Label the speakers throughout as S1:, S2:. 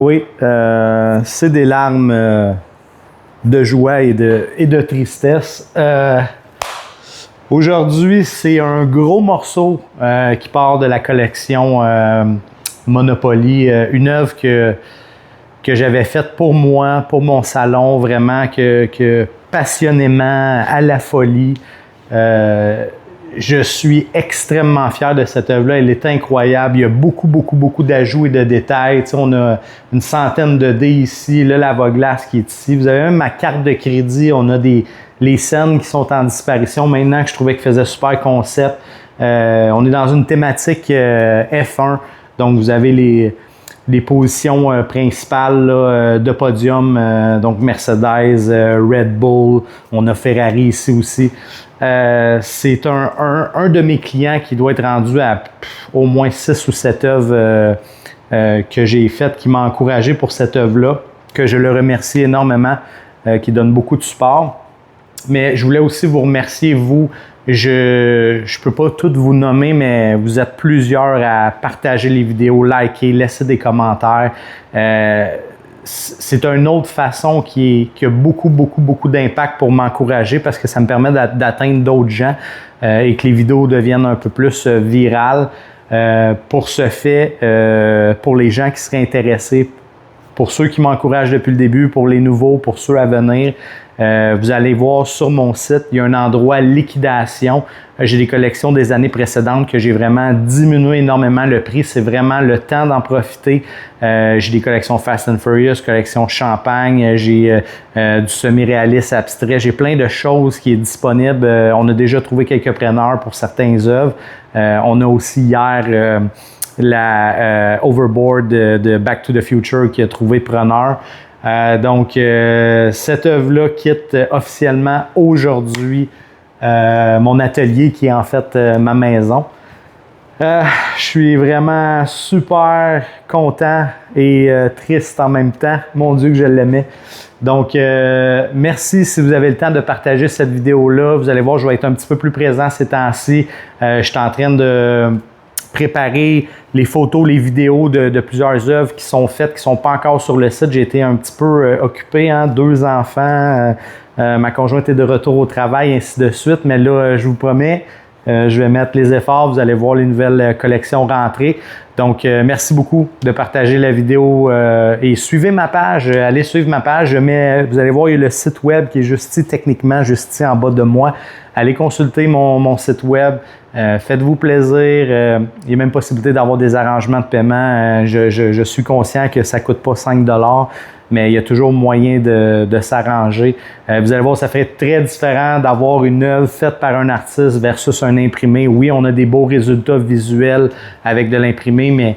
S1: Oui, c'est des larmes de joie et de tristesse. Aujourd'hui, c'est un gros morceau qui part de la collection Monopoly, une œuvre que j'avais faite pour moi, pour mon salon, vraiment que passionnément, à la folie. Je suis extrêmement fier de cette œuvre-là. Elle est incroyable. Il y a beaucoup d'ajouts et de détails. Tu sais, on a une centaine de dés ici. Le lave-glace qui est ici. Vous avez même ma carte de crédit. On a les scènes qui sont en disparition maintenant que je trouvais qu'ils faisaient super concept. On est dans une thématique F1. Donc, vous avez les positions principales là, de podium, donc Mercedes, Red Bull, on a Ferrari ici aussi. C'est un de mes clients qui doit être rendu à au moins 6 ou 7 œuvres que j'ai faites, qui m'a encouragé pour cette œuvre-là, que je le remercie énormément, qui donne beaucoup de support. Mais je voulais aussi vous remercier, vous. Je ne peux pas toutes vous nommer, mais vous êtes plusieurs à partager les vidéos, liker, laisser des commentaires. C'est une autre façon qui a beaucoup d'impact pour m'encourager parce que ça me permet d'atteindre d'autres gens et que les vidéos deviennent un peu plus virales. Pour ce fait, pour les gens qui seraient intéressés, pour ceux qui m'encouragent depuis le début, pour les nouveaux, pour ceux à venir, vous allez voir sur mon site, il y a un endroit liquidation. J'ai des collections des années précédentes que j'ai vraiment diminué énormément le prix. C'est vraiment le temps d'en profiter. J'ai des collections Fast and Furious, collection Champagne, j'ai du semi-réaliste abstrait. J'ai plein de choses qui est disponible. On a déjà trouvé quelques preneurs pour certaines œuvres. On a aussi hier la Overboard de Back to the Future qui a trouvé preneur. Donc, cette œuvre-là quitte officiellement aujourd'hui mon atelier qui est en fait ma maison. Je suis vraiment super content et triste en même temps. Mon Dieu que je l'aimais. Donc, merci si vous avez le temps de partager cette vidéo-là. Vous allez voir, je vais être un petit peu plus présent ces temps-ci. Je suis en train de préparer les photos, les vidéos de plusieurs œuvres qui sont faites, qui ne sont pas encore sur le site. J'ai été un petit peu occupé, 2 enfants, ma conjointe est de retour au travail, ainsi de suite. Mais là, je vous promets, je vais mettre les efforts. Vous allez voir les nouvelles collections rentrer. Donc, merci beaucoup de partager la vidéo et suivez ma page. Allez suivre ma page. Vous allez voir, il y a le site web qui est juste ici, techniquement, juste ici en bas de moi. Allez consulter mon site web. Faites-vous plaisir. Il y a même possibilité d'avoir des arrangements de paiement. Je suis conscient que ça ne coûte pas 5 $, mais il y a toujours moyen de s'arranger. Vous allez voir, ça fait très différent d'avoir une œuvre faite par un artiste versus un imprimé. Oui, on a des beaux résultats visuels avec de l'imprimé, mais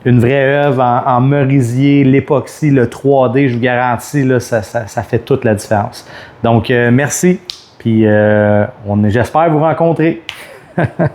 S1: une vraie œuvre en merisier, l'époxy, le 3D, je vous garantis, là, ça fait toute la différence. Donc, merci. Puis, j'espère vous rencontrer.